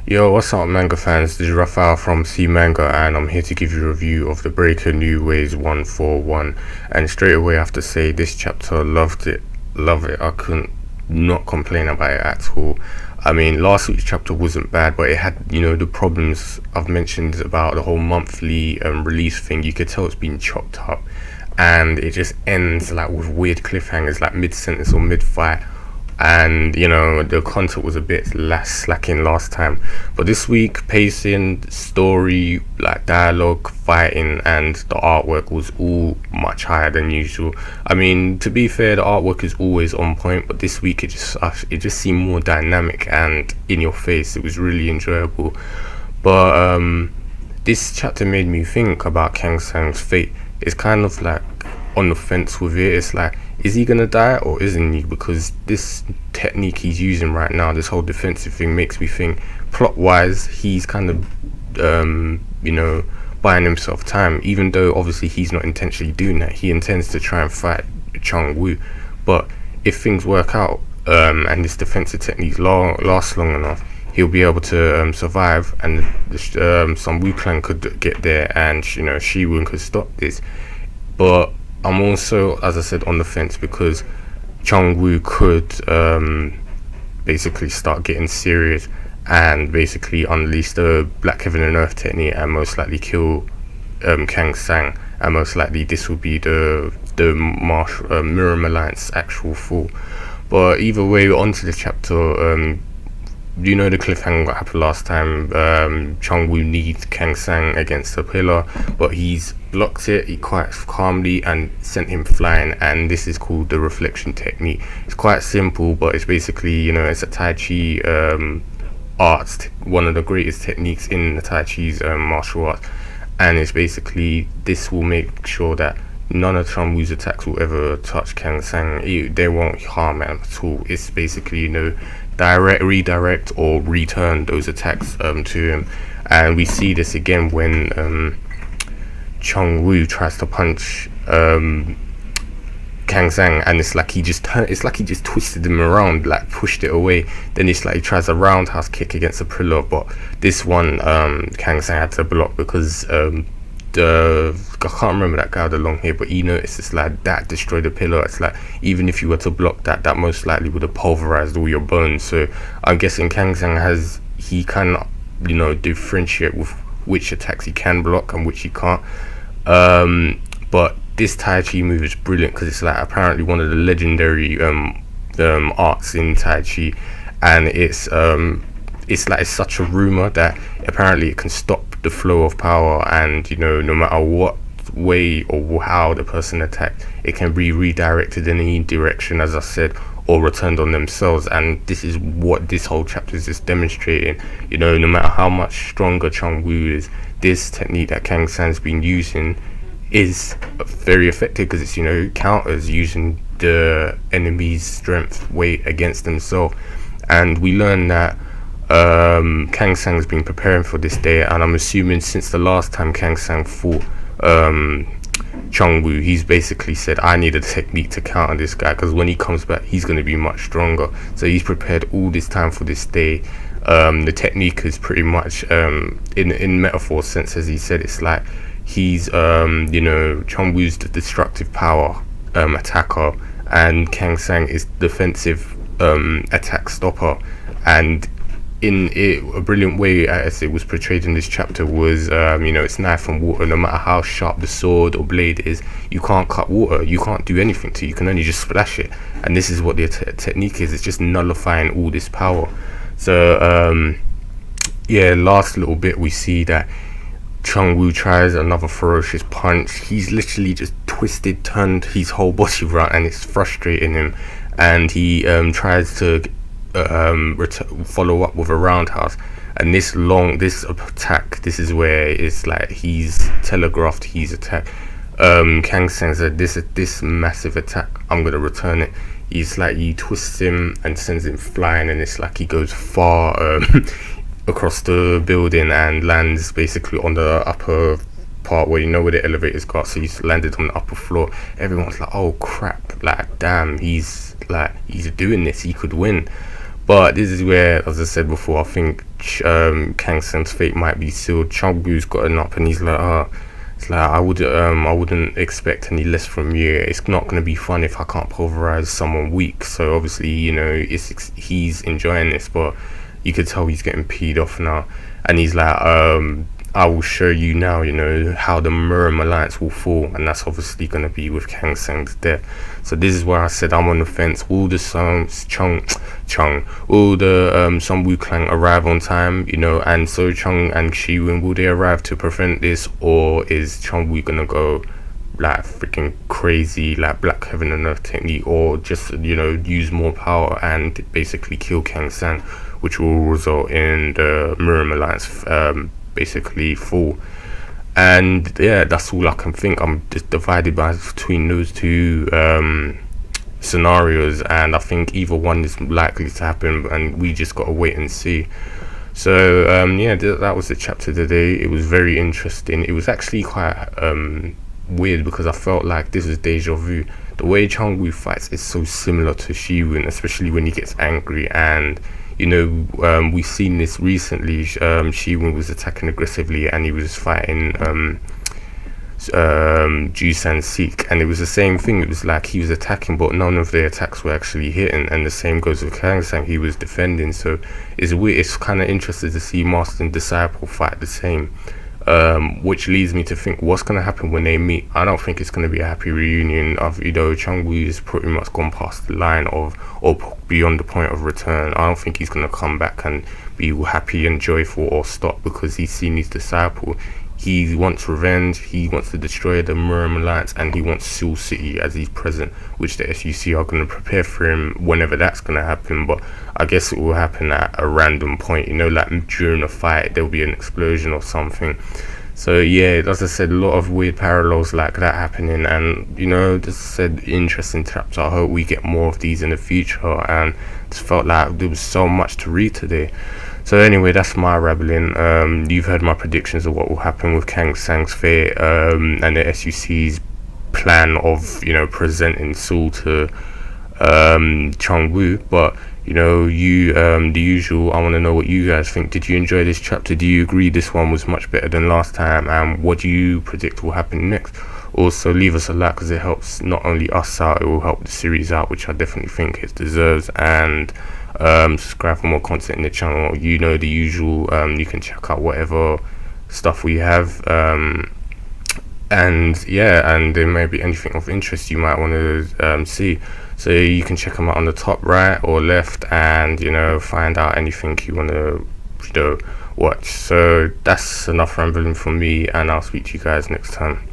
Yo, what's up, manga fans? This is Rafael from C Manga, and I'm here to give you a review of the Breaker New Ways 141. And straight away, I have to say, this chapter, loved it, love it. I couldn't not complain about it at all. I mean, last week's chapter wasn't bad, but it had, the problems I've mentioned about the whole monthly release thing. You could tell it's been chopped up, and it just ends like with weird cliffhangers, like mid-sentence or mid-fight. And the content was a bit slacking last time, but this week pacing, story, like dialogue, fighting, and the artwork was all much higher than usual. I mean, to be fair, the artwork is always on point, but this week it just seemed more dynamic and in your face. It was really enjoyable. But this chapter made me think about Kang-Sung's fate. It's kind of like on the fence with it. It's like, is he gonna die or isn't he? Because this technique he's using right now, this whole defensive thing, makes me think plot wise he's kind of buying himself time, even though obviously he's not intentionally doing that. He intends to try and fight Chun-Woo, but if things work out and this defensive technique lasts long enough, he'll be able to survive, and some Wu Clan could get there, and Shi-Woon could stop this. But I'm also, as I said, on the fence because Chun-Woo could basically start getting serious and basically unleash the Black Heaven and Earth technique and most likely kill Kang-Sung, and most likely this will be the Mirror Alliance actual fall. But either way, onto the chapter. The cliffhanger what happened last time. Chun-Woo needs Kang-Sung against the pillar, but he's blocked it. He quite calmly and sent him flying, and this is called the reflection technique. It's quite simple, but it's basically it's a Tai Chi art, one of the greatest techniques in the Tai Chi's martial arts, and it's basically, this will make sure that none of Chun-Woo's attacks will ever touch Kang-Sung. They won't harm him at all. It's basically redirect or return those attacks to him. And we see this again when Chun-Woo tries to punch Kang-Sung, and it's like he just twisted him around, like pushed it away. Then it's like he tries a roundhouse kick against a pillar, but this one Kang-Sung had to block because I can't remember that guy with the long hair, but he noticed it's like that destroyed the pillar. It's like even if you were to block that most likely would have pulverized all your bones. So I'm guessing Kang-Sung can differentiate with which attacks he can block and which he can't. But this Tai Chi move is brilliant because it's like apparently one of the legendary arts in Tai Chi, and it's such a rumor that apparently it can stop the flow of power, and no matter what way or how the person attacked, it can be redirected in any direction, as I said, or returned on themselves. And this is what this whole chapter is just demonstrating. No matter how much stronger Chun-Woo is, this technique that Kang-Sung's been using is very effective because it's counters using the enemy's strength weight against themselves. And we learn that Kang-Sung has been preparing for this day, and I'm assuming since the last time Kang-Sung fought Chun-Woo, he's basically said, I need a technique to counter this guy, because when he comes back he's going to be much stronger. So he's prepared all this time for this day. The technique is pretty much in metaphor sense, as he said, it's like he's Chun-Woo's the destructive power attacker, and Kang-Sung is defensive attack stopper. And in it, a brilliant way as it was portrayed in this chapter was it's knife and water. No matter how sharp the sword or blade is, you can't cut water, you can't do anything to it, you can only just splash it. And this is what the technique is. It's just nullifying all this power. So last little bit, we see that Chun-Woo tries another ferocious punch. He's literally just turned his whole body around, and it's frustrating him, and he tries to follow up with a roundhouse. And this attack, this is where it's like he's telegraphed his attack. Kang-Sung said, this massive attack, I'm gonna return it. He's like, he twists him and sends him flying, and it's like he goes far across the building and lands basically on the upper part where where the elevators go. So he's landed on the upper floor. Everyone's like, oh crap, like damn, he's doing this, he could win. But this is where, as I said before, I think Kang-Sung's fate might be sealed. Chong-Woo's gotten up and he's like, it's like I wouldn't expect any less from you. It's not gonna be fun if I can't pulverize someone weak. So obviously, you know, he's enjoying this, but you could tell he's getting peed off now. And he's like, I will show you now, you know, how the Murim alliance will fall, and that's obviously going to be with Kang-Sung's death. So this is where I said I'm on the fence. Will the Sun-Woo clan arrive on time, you know, and So-Chun and Shi-Woon, will they arrive to prevent this, or is Chun-Woo going to go like freaking crazy, like Black Heaven and Earth technique, or just, you know, use more power and basically kill Kang-Sung, which will result in the Murim alliance basically fall. And yeah, that's all I can think. I'm just divided between those two scenarios, and I think either one is likely to happen, and we just gotta wait and see. So yeah, that was the chapter today. It was very interesting. It was actually quite weird because I felt like this is deja vu. The way Chang-Woo fights is so similar to Shi-Woon, especially when he gets angry. And you know, we've seen this recently. Shi-Woon was attacking aggressively and he was fighting Ju-San-Sik, and it was the same thing. It was like he was attacking, but none of the attacks were actually hitting. And the same goes with Kang-Sung, he was defending. So it's weird. It's kind of interesting to see Master and Disciple fight the same. Which leads me to think, what's going to happen when they meet? I don't think it's going to be a happy reunion. Of, you know, Chang-Woo is pretty much gone past the line of, or beyond the point of return. I don't think he's going to come back and be happy and joyful or stop because he's seen his disciple. He wants revenge, he wants to destroy the Murim Alliance, and he wants Seoul City as he's present, which the SUC are going to prepare for him whenever that's going to happen. But I guess it will happen at a random point, you know, like during a fight there'll be an explosion or something. So yeah, as I said, a lot of weird parallels like that happening, and you know, just said, interesting chapter. I hope we get more of these in the future, and just felt like there was so much to read today. So anyway, that's my rambling. You've heard my predictions of what will happen with Kang-Sung's fate, and the SUC's plan of, you know, presenting Seoul to Chang-Woo. But you know, the usual, I want to know what you guys think. Did you enjoy this chapter? Do you agree this one was much better than last time? And what do you predict will happen next? Also, leave us a like because it helps not only us out, it will help the series out, which I definitely think it deserves. And subscribe for more content in the channel. You know, the usual. You can check out whatever stuff we have. And yeah, and there may be anything of interest you might want to see. So you can check them out on the top right or left, and you know, find out anything you want to, you know, watch. So that's enough rambling from me, and I'll speak to you guys next time.